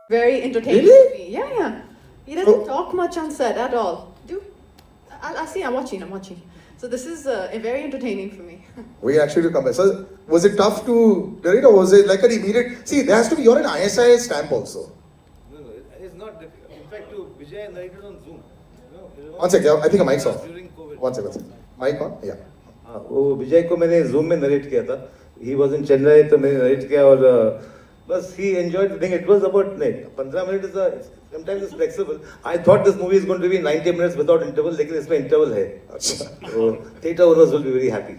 Very entertaining Really? to me. Yeah, yeah. He doesn't talk much on set at all. I see, I'm watching. So this is very entertaining for me. We actually to compare. So was it tough to narrate or was it like an immediate? See, there has to be, you're an ISI stamp also. No, it's not difficult. In fact, to Vijay narrated on Zoom. One second, I think a mic's off. During COVID. One second. Mic on? Yeah. वो विजय को मैंने Zoom में narrate किया था. He was in Chennai, तो मैंने narrate किया और बस he enjoyed the thing. It was about 15 minutes. Sometimes it's flexible. I thought this movie is going to be 90 minutes without interval, लेकिन इसमें interval है. So theatre owners will be very happy.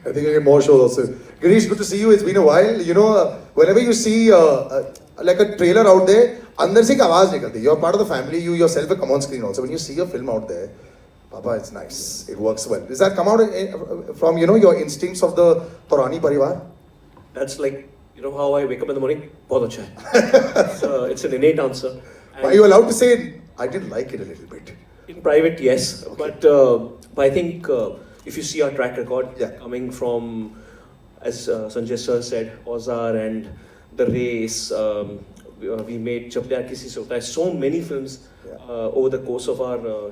I think I get more shows also. Girish, good to see you. It's been a while. You know, whenever you see like a trailer out there, अंदर से एक आवाज निकलती है. You're part of the family. You yourself come on screen also. When you see a film out there, Papa, it's nice. It works well. Does that come out from your instincts of the Purani Parivar? That's like how I wake up in the morning. बहुत अच्छा है. It's an innate answer. Are you allowed to say I didn't like it a little bit? In private, yes. Okay. But I think if you see our track record, coming from, as Sanjay sir said, Ozar and The Race, we made Jab Pyar Kisi Se Hota Hai, so many films over the course of our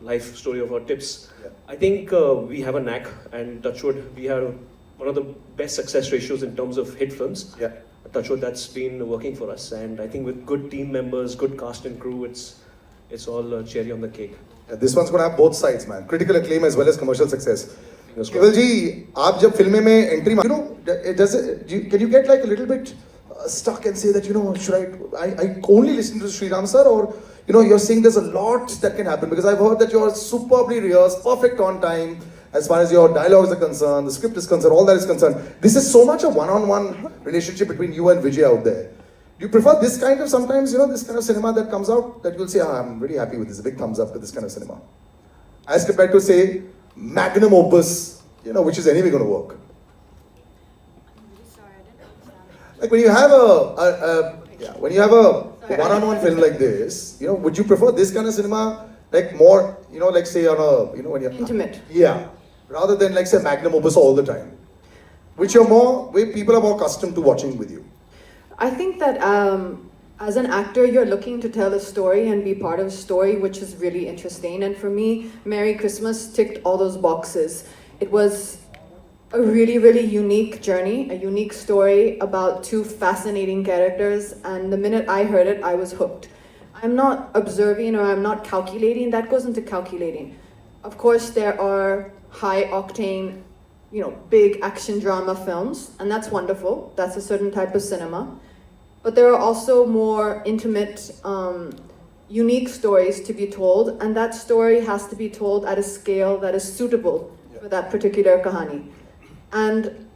life story of our tips. I think we have a knack, and touchwood, we have one of the best success ratios in terms of hit films. Touchwood, that's been working for us, and I think with good team members, good cast and crew, it's all cherry on the cake. This one's going to have both sides, man. Critical acclaim as well as commercial success. Keval ji, आप जब फिल्में में entry, can you get like a little bit stuck and say that should I only listen to Sriram sir, or you're saying there's a lot that can happen, because I've heard that you're superbly rehearsed, perfect on time. As far as your dialogues are concerned, the script is concerned, all that is concerned. This is so much a one-on-one relationship between you and Vijay out there. Do you prefer this kind of sometimes, this kind of cinema that comes out that you'll say, I'm really happy with this, a big thumbs up to this kind of cinema? As compared to say, magnum opus, which is anyway going to work. Like when you have a one-on-one film like this, would you prefer this kind of cinema, like more, like say on a, when you're intimate. Yeah. Rather than like say magnum opus all the time, which people are more accustomed to watching with you. I think that as an actor, you're looking to tell a story and be part of a story which is really interesting. And for me, Merry Christmas ticked all those boxes. It was a really, really unique journey, a unique story about two fascinating characters. And the minute I heard it, I was hooked. I'm not observing or I'm not calculating. That goes into calculating. Of course, there are high octane, big action drama films, and that's wonderful. That's a certain type of cinema. But there are also more intimate, unique stories to be told, and that story has to be told at a scale that is suitable for that particular kahani. And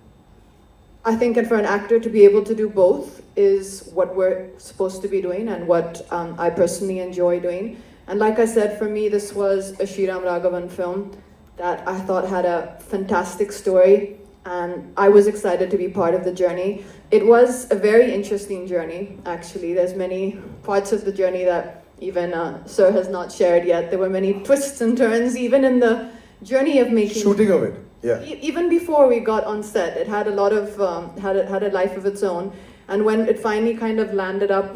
I think for an actor to be able to do both is what we're supposed to be doing, and what I personally enjoy doing. And like I said, for me, this was a Sriram Raghavan film that I thought had a fantastic story, and I was excited to be part of the journey. It was a very interesting journey, actually. There's many parts of the journey that even Sir has not shared yet. There were many twists and turns, even in the journey of making... Shooting of it, yeah. Even before we got on set, it had a lot of, had a life of its own. And when it finally kind of landed up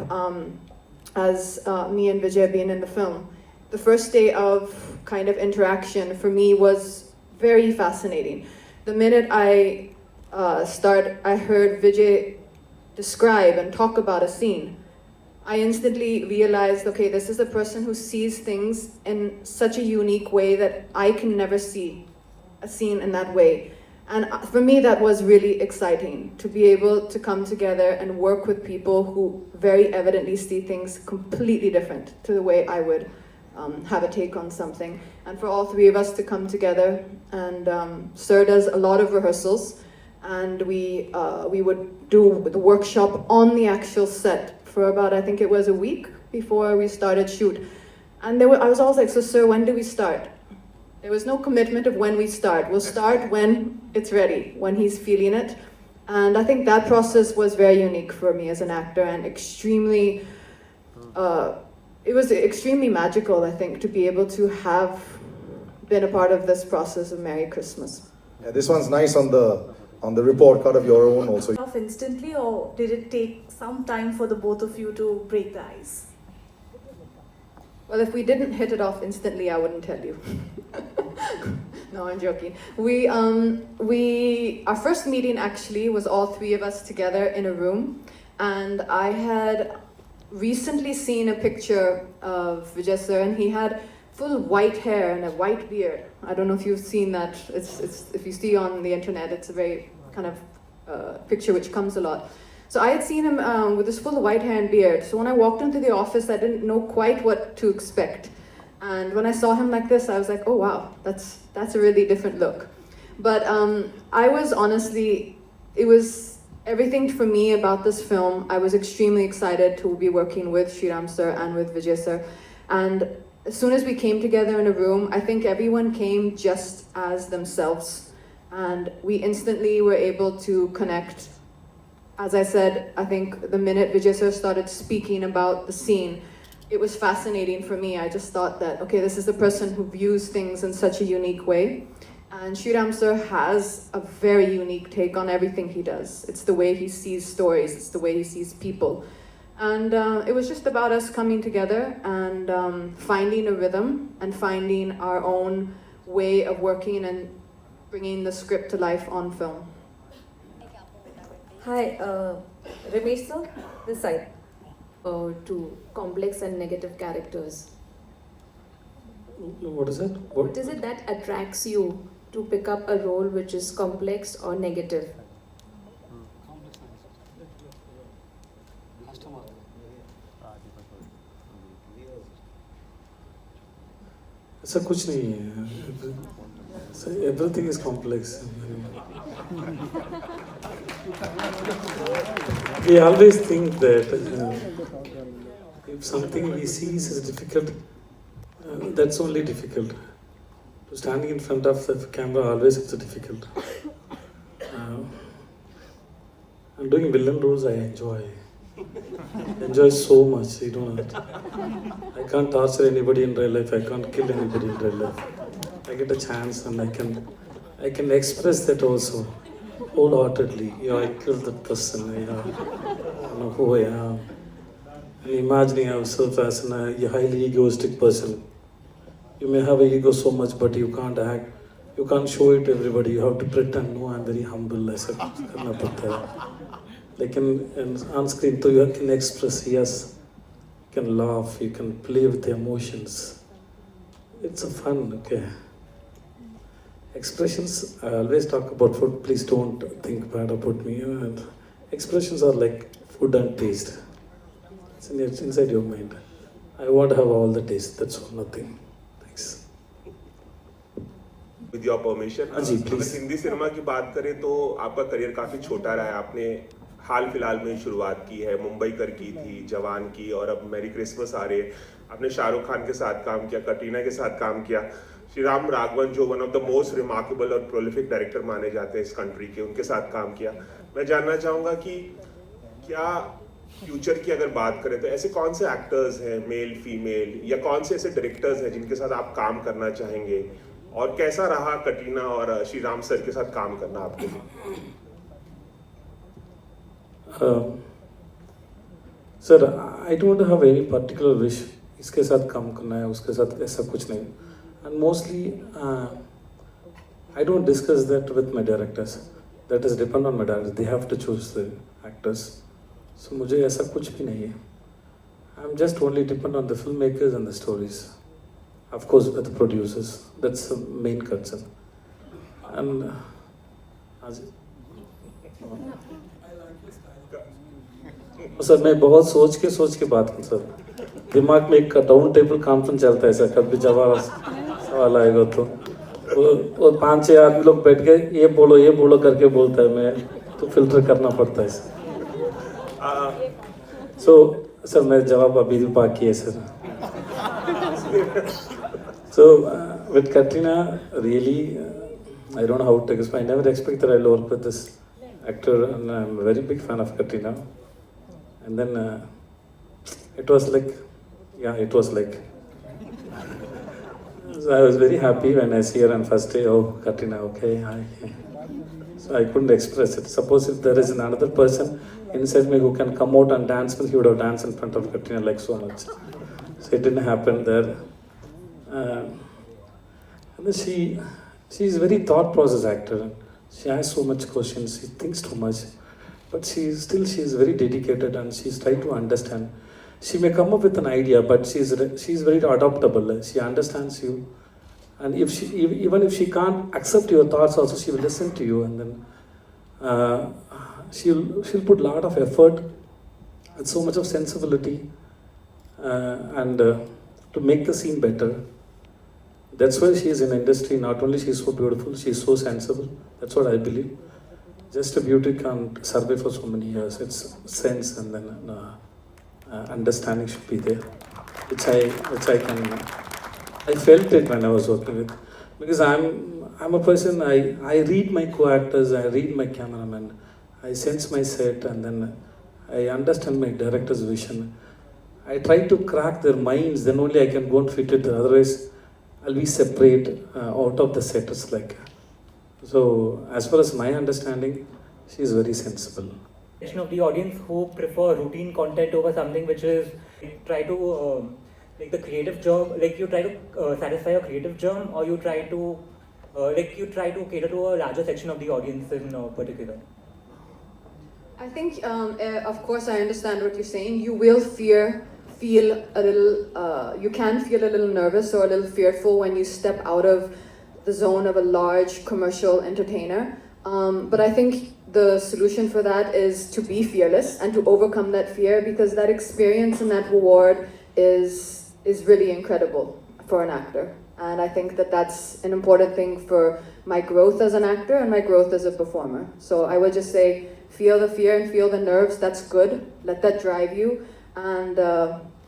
as me and Vijay being in the film, the first day of kind of interaction for me was very fascinating. The minute I heard Vijay describe and talk about a scene, I instantly realized, okay, this is a person who sees things in such a unique way that I can never see a scene in that way. And for me, that was really exciting, to be able to come together and work with people who very evidently see things completely different to the way I would have a take on something. And for all three of us to come together, and Sir does a lot of rehearsals, and we would do the workshop on the actual set for about, I think it was a week before we started shoot. And I was always like, so Sir, when do we start? There was no commitment of when we start. We'll start when it's ready, when he's feeling it. And I think that process was very unique for me as an actor, and extremely, it was extremely magical, I think, to be able to have been a part of this process of Merry Christmas. Yeah, this one's nice on the on the report card of your own also. Off instantly, or did it take some time for the both of you to break the ice? Well, if we didn't hit it off instantly, I wouldn't tell you. No, I'm joking. Our first meeting actually was all three of us together in a room, and I had recently seen a picture of Vijay sir, and he had full white hair and a white beard. I don't know if you've seen that. It's if you see on the internet, it's a very kind of picture which comes a lot. So I had seen him with this full white hair and beard. So when I walked into the office, I didn't know quite what to expect. And when I saw him like this, I was like, oh wow, that's a really different look. But I was honestly, it was everything for me about this film. I was extremely excited to be working with Sriram sir and with Vijay sir. And as soon as we came together in a room, I think everyone came just as themselves. And we instantly were able to connect. As I said, I think the minute Vijay sir started speaking about the scene, it was fascinating for me. I just thought that, okay, this is a person who views things in such a unique way. And Sriram sir has a very unique take on everything he does. It's the way he sees stories, it's the way he sees people. And it was just about us coming together and finding a rhythm and finding our own way of working and bringing the script to life on film. Hi, Ramesh sir, this side. To complex and negative characters. What is it? What is it that attracts you to pick up a role which is complex or negative? ऐसा कुछ नहीं है. Everything is complex. We always think that if something we see is difficult, that's only difficult. To standing in front of the camera always it's difficult. And doing villain roles I enjoy so much. You don't know. I can't torture anybody in real life. I can't kill anybody in real life. I get a chance and I can express that also wholeheartedly. Yeah, I killed that person. Yeah, I know who I am. And imagining myself as a highly egoistic person. You may have an ego so much, but you can't act. You can't show it to everybody. You have to pretend. No, I'm very humble. ऐसा करना पड़ता है. लेकिन on screen तो you can express. Yes, you can laugh. You can play with the emotions. It's a fun. Okay. Expressions, I always talk about food, please don't think bad about me. And expressions are like food and taste. It's inside your mind. I want to have all the taste, that's all, nothing. Thanks. With your permission, हाँ जी, please. अगर Hindi cinema की बात करें तो आपका career काफ़ी छोटा रहा है. आपने हाल फिलहाल में शुरुआत की है, मुंबई कर की थी, जवान की, और अब मैरी क्रिसमस आ रही है. आपने शाहरुख खान के साथ काम किया, कटरीना के साथ काम किया. श्रीराम राघवन जो one of the most remarkable और प्रोलिफिक डायरेक्टर माने जाते हैं इस कंट्री के, उनके साथ काम किया. मैं जानना चाहूँगा कि क्या फ्यूचर की अगर बात करें तो ऐसे कौन से एक्टर्स हैं, मेल फीमेल, या कौन से ऐसे डायरेक्टर्स हैं जिनके साथ आप काम करना चाहेंगे, और कैसा रहा कटरीना और श्रीराम सर के साथ काम करना आपके लिए? Sir, I don't have any particular wish इसके साथ काम करना है, उसके साथ ऐसा कुछ नहीं. And mostly, I don't discuss that with my directors. That is depend on my directors. They have to choose the actors. So मुझे ऐसा कुछ भी नहीं है. I'm just only depend on the filmmakers and the stories. Of course, with the producers. That's the main concern. And sir, मैं बहुत सोच के बात कर सर. दिमाग में एक राउंड टेबल कॉन्फ्रेंस चलता है सर. कभी जवाब सवाल आएगा तो वो 5-6 आदमी लोग बैठ के ये बोलो करके बोलता है. मैं तो फिल्टर करना पड़ता है सर. सो सर, मेरा जवाब अभी भी बाकी है sir. So with Katrina, really, I don't know how to explain. I never expected I'll work with this actor, and I'm a very big fan of Katrina. And then it was like, so I was very happy when I see her on first day. Oh, Katrina, okay, hi. I couldn't express it. Suppose if there is another person inside me who can come out and dance, he would have danced in front of Katrina like so much. So it didn't happen there. And then she is a very thought process actor. She has so much questions. She thinks too much, but she is very dedicated and she's trying to understand. She may come up with an idea, but she's very adaptable. She understands you, and even if she can't accept your thoughts, also she will listen to you, and then she'll put a lot of effort and so much of sensibility, and to make the scene better. That's why she is in industry. Not only she is so beautiful, she is so sensible. That's what I believe. Just a beauty can't survive for so many years. It's sense and then understanding should be there, which I can. I felt it when I was working with, because I'm a person. I read my co-actors, I read my cameraman, I sense my set, and then I understand my director's vision. I try to crack their minds. Then only I can go and fit it. Otherwise, I'll be separate out of the set. It's like, so as far as my understanding, she is very sensible. Of the audience who prefer routine content over something which is try to like the creative germ, like you try to satisfy a creative germ, or you try to cater to a larger section of the audience in particular. I think, of course, I understand what you're saying. You will feel a little, you can feel a little nervous or a little fearful when you step out of the zone of a large commercial entertainer. But I think the solution for that is to be fearless and to overcome that fear, because that experience and that reward is really incredible for an actor. And I think that that's an important thing for my growth as an actor and my growth as a performer. So I would just say, feel the fear and feel the nerves. That's good. Let that drive you, and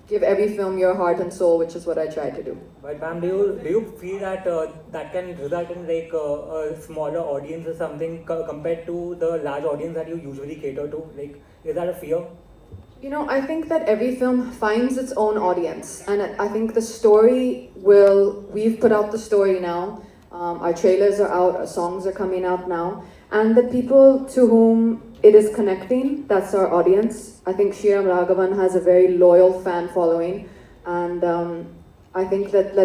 give every film your heart and soul, which is what I try to do. But ma'am, do you feel that that can result in like a smaller audience or something compared to the large audience that you usually cater to? Like, is that a fear? You know, I think that every film finds its own audience, and I think the story we've put out the story now, our trailers are out, our songs are coming out now, and the people to whom it is connecting, that's our audience. I think Shriram Raghavan has a very loyal fan following, and I think that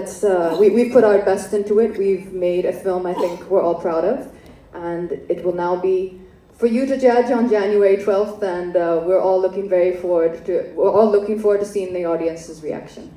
we've put our best into it. We've made a film I think we're all proud of, and it will now be for you to judge on January 12th, and we're all looking forward to seeing the audience's reaction.